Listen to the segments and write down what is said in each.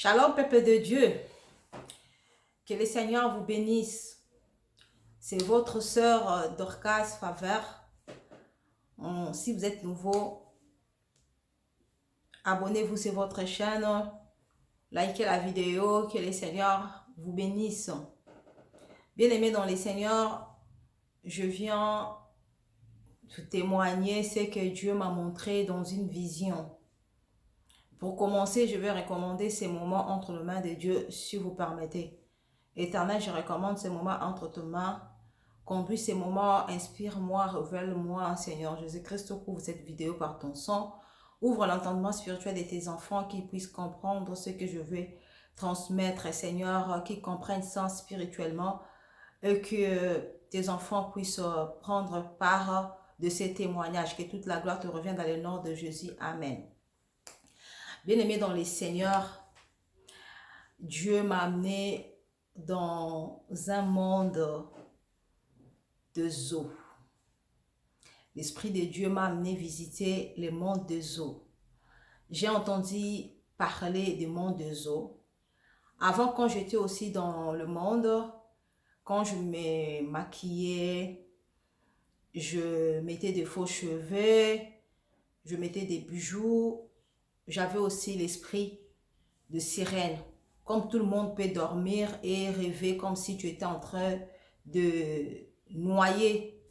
Shalom, peuple de Dieu. Que le Seigneur vous bénisse. C'est votre sœur Dorcas Faveur. Si vous êtes nouveau, abonnez-vous sur votre chaîne. Likez la vidéo. Que le Seigneur vous bénisse. Bien-aimés dans le Seigneur, je viens te témoigner ce que Dieu m'a montré dans une vision. Pour commencer, je vais recommander ces moments entre les mains de Dieu, si vous permettez. Éternel, je recommande ces moments entre tes mains. Conduis ces moments, inspire-moi, révèle-moi, Seigneur Jésus-Christ, couvre cette vidéo par ton sang. Ouvre l'entendement spirituel de tes enfants, qu'ils puissent comprendre ce que je veux transmettre, Seigneur, qu'ils comprennent ça spirituellement et que tes enfants puissent prendre part de ces témoignages. Que toute la gloire te revienne dans le nom de Jésus. Amen. Bien-aimé dans les Seigneurs, Dieu m'a amené dans un monde de eau. L'Esprit de Dieu m'a amené visiter le monde des eaux. J'ai entendu parler du monde des eaux. Avant, quand j'étais aussi dans le monde, quand je me maquillais, je mettais des faux cheveux, je mettais des bijoux, j'avais aussi l'esprit de sirène. Comme tout le monde peut dormir et rêver comme si tu étais en train de noyer.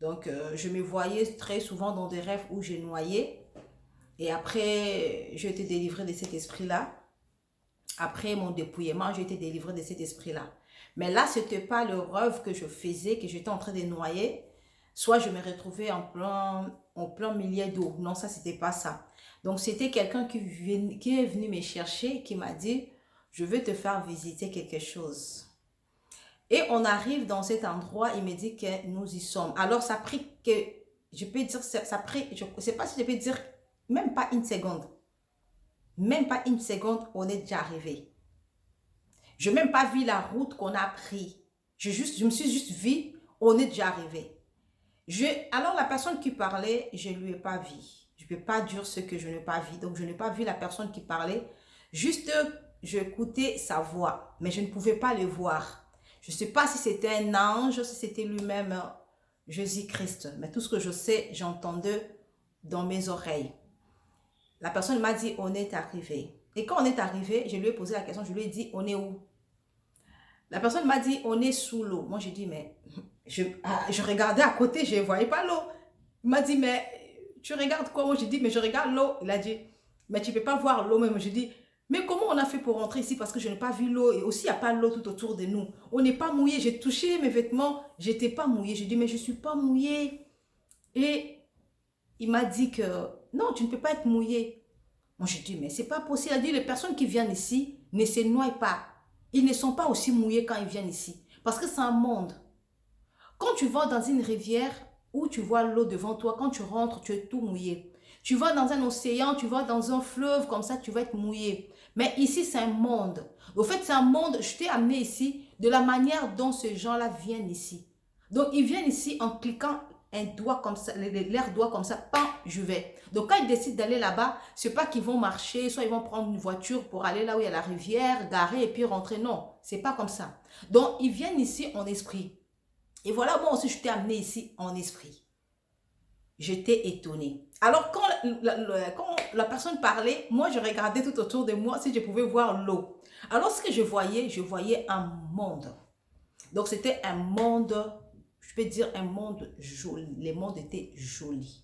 Donc, je me voyais très souvent dans des rêves où j'ai noyé. Et après, j'ai été délivrée de cet esprit-là. Après mon dépouillement, j'ai été délivrée de cet esprit-là. Mais là, ce n'était pas le rêve que je faisais, que j'étais en train de noyer. Soit je me retrouvais en plein milieu d'eau. Non, ça, c'était pas ça. Donc, c'était quelqu'un qui est venu me chercher, qui m'a dit, je veux te faire visiter quelque chose. Et on arrive dans cet endroit, il me dit que nous y sommes. Alors, ça a pris que, je peux dire, ça a pris, je ne sais pas si je peux dire, même pas une seconde. Même pas une seconde, on est déjà arrivé. Je n'ai même pas vu la route qu'on a pris. Je me suis juste vu, on est déjà arrivé. Alors, la personne qui parlait, je ne lui ai pas vu. Je ne peux pas dire ce que je n'ai pas vu. Donc, je n'ai pas vu la personne qui parlait. Juste, j'écoutais sa voix, mais je ne pouvais pas le voir. Je ne sais pas si c'était un ange, si c'était lui-même Jésus-Christ. Mais tout ce que je sais, j'entendais dans mes oreilles. La personne m'a dit, on est arrivé. Et quand on est arrivé, je lui ai posé la question, je lui ai dit, on est où? La personne m'a dit, on est sous l'eau. Moi, j'ai dit, mais je regardais à côté, je ne voyais pas l'eau. Il m'a dit, mais tu regardes quoi? Moi, j'ai dit, mais je regarde l'eau. Il a dit, mais tu ne peux pas voir l'eau. Même j'ai dit, mais comment on a fait pour rentrer ici? Parce que je n'ai pas vu l'eau. Et aussi, il n'y a pas l'eau tout autour de nous. On n'est pas mouillé. J'ai touché mes vêtements. Je n'étais pas mouillé. J'ai dit, mais je ne suis pas mouillé. Et il m'a dit que, non, tu ne peux pas être mouillé. Moi, j'ai dit, mais c'est pas possible. Il a dit, les personnes qui viennent ici ne se noient pas. Ils ne sont pas aussi mouillés quand ils viennent ici. Parce que c'est un monde. Quand tu vas dans une rivière où tu vois l'eau devant toi, quand tu rentres, tu es tout mouillé. Tu vas dans un océan, tu vas dans un fleuve, comme ça, tu vas être mouillé. Mais ici, c'est un monde. Au fait, c'est un monde, je t'ai amené ici de la manière dont ces gens-là viennent ici. Donc, ils viennent ici en cliquant un doigt comme ça, leur doigt comme ça, pan, je vais. Donc, quand ils décident d'aller là-bas, c'est pas qu'ils vont marcher, soit ils vont prendre une voiture pour aller là où il y a la rivière, garer et puis rentrer. Non, c'est pas comme ça. Donc, ils viennent ici en esprit. Et voilà, moi aussi, je t'ai amené ici en esprit. J'étais étonnée. Alors, quand la personne parlait, moi, je regardais tout autour de moi si je pouvais voir l'eau. Alors, ce que je voyais un monde. Donc, c'était un monde, je peux dire un monde joli. Les mondes étaient jolis.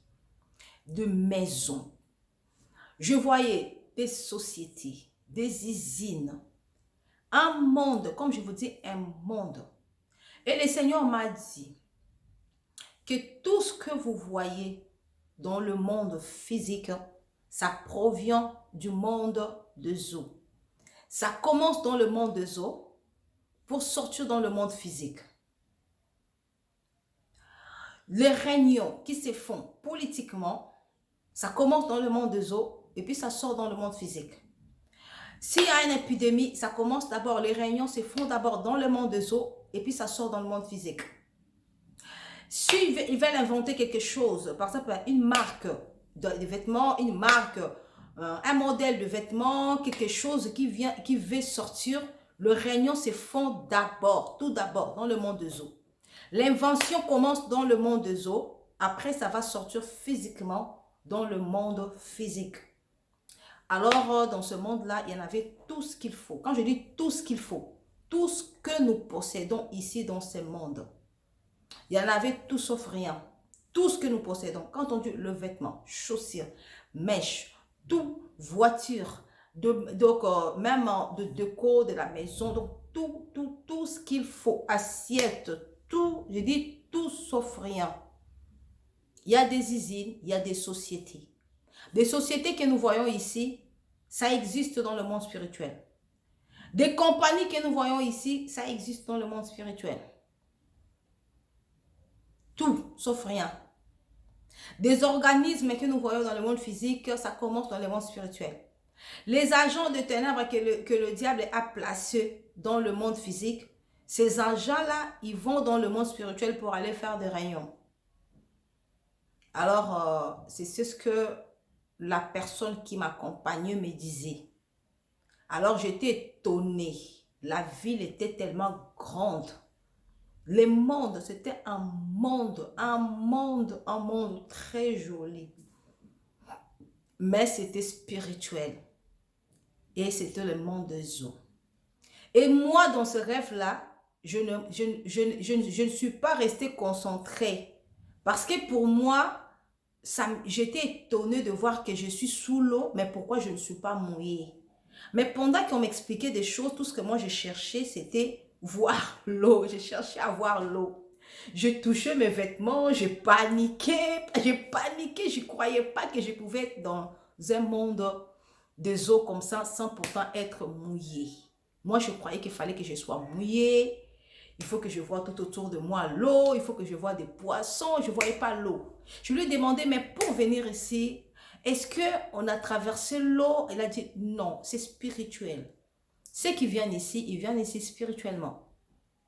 De maisons. Je voyais des sociétés, des usines. Un monde, comme je vous dis, un monde. Et le Seigneur m'a dit que tout ce que vous voyez dans le monde physique, ça provient du monde des eaux. Ça commence dans le monde des eaux pour sortir dans le monde physique. Les réunions qui se font politiquement, ça commence dans le monde des eaux et puis ça sort dans le monde physique. S'il y a une épidémie, ça commence d'abord, les réunions se font d'abord dans le monde des eaux et puis ça sort dans le monde physique. S'ils veulent inventer quelque chose, par exemple une marque de vêtements, une marque un modèle de vêtement, quelque chose qui veut sortir, le réunion se font d'abord, tout d'abord, dans le monde de Zo. L'invention commence dans le monde de Zo, après ça va sortir physiquement dans le monde physique. Alors, dans ce monde-là, il y en avait tout ce qu'il faut. Quand je dis tout ce qu'il faut, tout ce que nous possédons ici dans ce monde, il y en avait tout sauf rien. Tout ce que nous possédons. Quand on dit le vêtement, chaussures, mèches, tout, voiture, même de déco de la maison, donc tout ce qu'il faut, assiette, tout, je dis tout sauf rien. Il y a des usines, il y a des sociétés. Des sociétés que nous voyons ici, ça existe dans le monde spirituel. Des compagnies que nous voyons ici, ça existe dans le monde spirituel. Tout, sauf rien. Des organismes que nous voyons dans le monde physique, ça commence dans le monde spirituel. Les agents de ténèbres que le diable a placés dans le monde physique, ces agents-là, ils vont dans le monde spirituel pour aller faire des réunions. Alors, c'est ce que la personne qui m'accompagnait me disait. Alors, j'étais étonnée. La ville était tellement grande. Le monde, c'était un monde très joli. Mais c'était spirituel. Et c'était le monde de Zo. Et moi, dans ce rêve-là, je ne suis pas restée concentrée. Parce que pour moi, j'étais étonnée de voir que je suis sous l'eau, mais pourquoi je ne suis pas mouillée? Mais pendant qu'on m'expliquait des choses, tout ce que moi je cherchais, c'était voir l'eau. Je cherchais à voir l'eau. Je touchais mes vêtements, je paniquais, je ne croyais pas que je pouvais être dans un monde des eaux comme ça sans pourtant être mouillée. Moi, je croyais qu'il fallait que je sois mouillée. Il faut que je vois tout autour de moi l'eau. Il faut que je vois des poissons. Je ne voyais pas l'eau. Je lui ai demandé, mais pour venir ici, est-ce qu'on a traversé l'eau? Elle a dit, non, c'est spirituel. Ceux qui viennent ici, ils viennent ici spirituellement.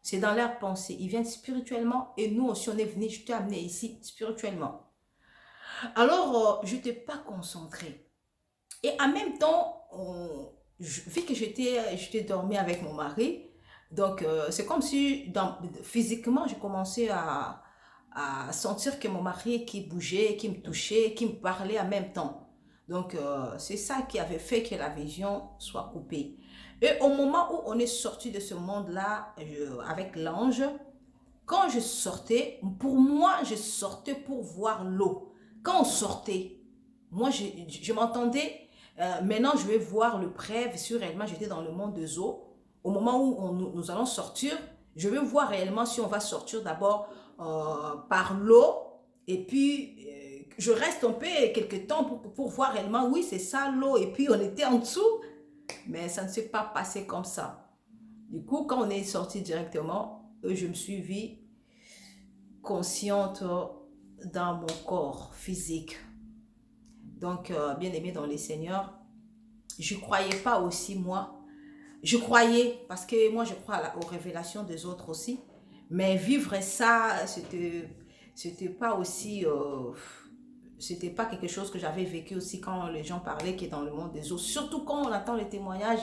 C'est dans leur pensée. Ils viennent spirituellement et nous aussi, on est venus, je t'ai amené ici spirituellement. Alors, je n'étais pas concentrée. Et en même temps, vu que j'étais dormi avec mon mari, donc c'est comme si physiquement, j'ai commencé à sentir que mon mari qui bougeait, qui me touchait, qui me parlait en même temps. Donc, c'est ça qui avait fait que la vision soit coupée. Et au moment où on est sorti de ce monde-là, avec l'ange, quand je sortais, pour moi, je sortais pour voir l'eau. Quand on sortait, moi, je m'entendais, maintenant, je vais voir le prêve si réellement j'étais dans le monde de Zo. Au moment où nous allons sortir, je vais voir réellement si on va sortir d'abord par l'eau. Et puis, je reste un peu quelques temps pour voir réellement, oui, c'est ça l'eau. Et puis, on était en dessous. Mais ça ne s'est pas passé comme ça. Du coup, quand on est sorti directement, je me suis vue consciente dans mon corps physique. Donc, bien aimé dans les seigneurs, je ne croyais pas aussi moi. Je croyais, parce que moi je crois aux révélations des autres aussi. Mais vivre ça, c'était pas aussi... c'était pas quelque chose que j'avais vécu aussi quand les gens parlaient qui est dans le monde des eaux. Surtout quand on entend les témoignages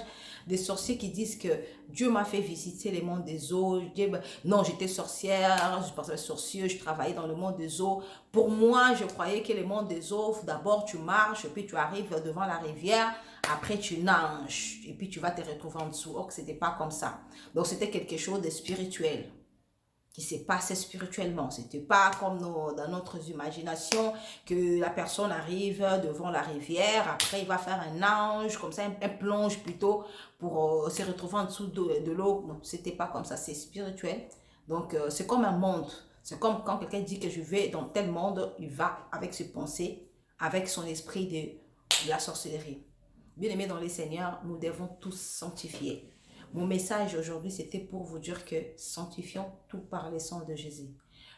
des sorciers qui disent que Dieu m'a fait visiter les mondes des eaux. Je dis, ben, non, j'étais sorcière, je pensais sorcière, je travaillais dans le monde des eaux. Pour moi, je croyais que les mondes des eaux, d'abord tu marches, puis tu arrives devant la rivière, après tu nages, et puis tu vas te retrouver en dessous. Or, que c'était pas comme ça. Donc, c'était quelque chose de spirituel qui s'est passé spirituellement. C'était pas comme dans notre imagination que la personne arrive devant la rivière, après il va faire un ange, comme ça, un plonge plutôt pour se retrouver en dessous de l'eau. Non, c'était pas comme ça, c'est spirituel. Donc, c'est comme un monde. C'est comme quand quelqu'un dit que je vais dans tel monde, il va avec ses pensées, avec son esprit de la sorcellerie. Bien aimés dans les seigneurs, nous devons tous sanctifier. Mon message aujourd'hui, c'était pour vous dire que sanctifions tout par le sang de Jésus.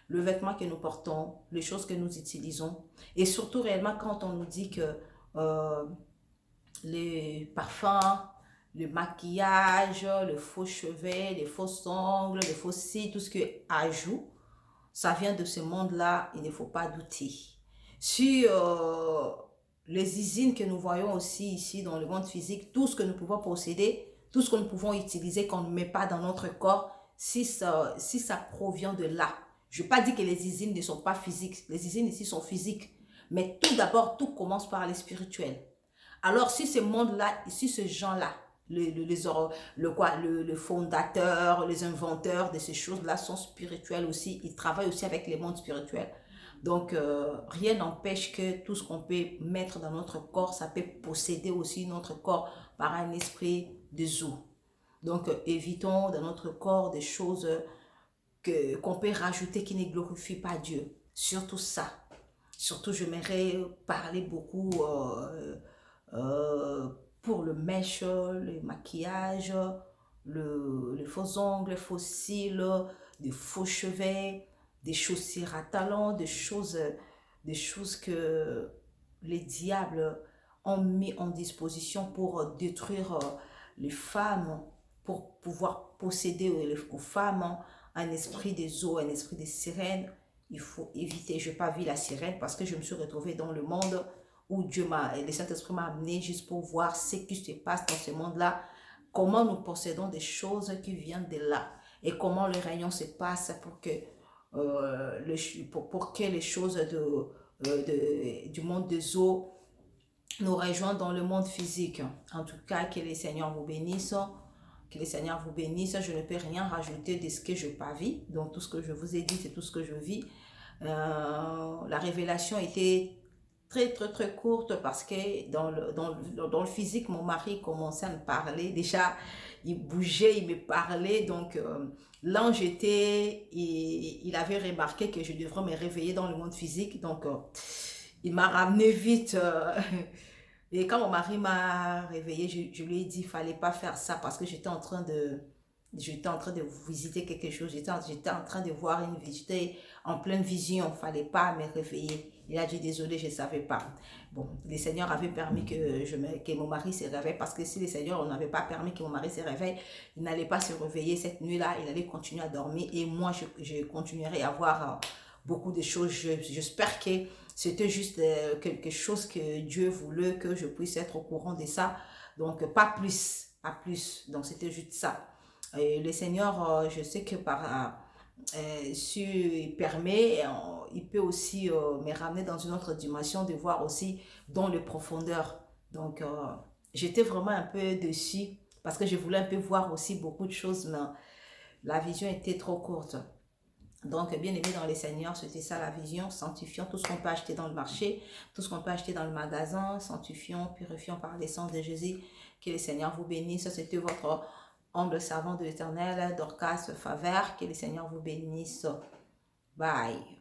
Le vêtement que nous portons, les choses que nous utilisons, et surtout réellement quand on nous dit que les parfums, le maquillage, le faux cheveux, les faux ongles, les faux cils, tout ce que ajoute, ça vient de ce monde-là, il ne faut pas douter. Si les usines que nous voyons aussi ici dans le monde physique, tout ce que nous pouvons posséder, tout ce que nous pouvons utiliser qu'on ne met pas dans notre corps, si ça provient de là. Je ne veux pas dire que les usines ne sont pas physiques. Les usines ici sont physiques. Mais tout d'abord, tout commence par les spirituels. Alors, si ce monde-là, si ces gens-là, le fondateur, les inventeurs de ces choses-là sont spirituels aussi, ils travaillent aussi avec les mondes spirituels. Donc, rien n'empêche que tout ce qu'on peut mettre dans notre corps, ça peut posséder aussi notre corps par un esprit de zou. Donc, évitons dans notre corps des choses qu'on peut rajouter qui ne glorifient pas Dieu. Surtout ça. Surtout, j'aimerais parler beaucoup pour le mèche, le maquillage, les faux ongles, les faux cils, des faux cheveux, des chaussures à talons, des choses que les diables ont mis en disposition pour détruire les femmes, pour pouvoir posséder aux femmes un esprit des eaux, un esprit des sirènes. Il faut éviter. Je n'ai pas vu la sirène parce que je me suis retrouvée dans le monde où le Saint-Esprit m'a amené juste pour voir ce qui se passe dans ce monde-là, comment nous possédons des choses qui viennent de là et comment le rayon se passe pour que, pour que les choses du monde des eaux nous rejoignent dans le monde physique. En tout cas, que les Seigneurs vous bénissent. Que les Seigneurs vous bénissent. Je ne peux rien rajouter de ce que je n'ai pas vu. Donc, tout ce que je vous ai dit, c'est tout ce que je vis. La révélation était très courte parce que dans le physique, mon mari commençait à me parler. Déjà, il bougeait, il me parlait. Donc, l'ange était, il avait remarqué que je devrais me réveiller dans le monde physique. Donc, il m'a ramené vite. Et quand mon mari m'a réveillée, je lui ai dit qu'il ne fallait pas faire ça parce que j'étais en train de visiter quelque chose. J'étais en train de voir une visite en pleine vision. Il ne fallait pas me réveiller. Il a dit désolé, je ne savais pas. Bon, le Seigneur avait permis que mon mari se réveille parce que si le Seigneur n'avait pas permis que mon mari se réveille, il n'allait pas se réveiller cette nuit-là. Il allait continuer à dormir et moi, je continuerai à voir beaucoup de choses. J'espère que c'était juste quelque chose que Dieu voulait que je puisse être au courant de ça. Donc, pas plus. Pas plus. Donc, c'était juste ça. Et le Seigneur, je sais que il permet, il peut aussi me ramener dans une autre dimension de voir aussi dans le profondeur. Donc, j'étais vraiment un peu dessus parce que je voulais un peu voir aussi beaucoup de choses, mais la vision était trop courte. Donc, bien aimé dans les Seigneurs, c'était ça la vision. Sanctifions tout ce qu'on peut acheter dans le marché, tout ce qu'on peut acheter dans le magasin. Sanctifions, purifions par l'essence de Jésus. Que les Seigneurs vous bénisse. C'était votre humble servant de l'Éternel, Dorcas Favre. Que les Seigneurs vous bénisse. Bye.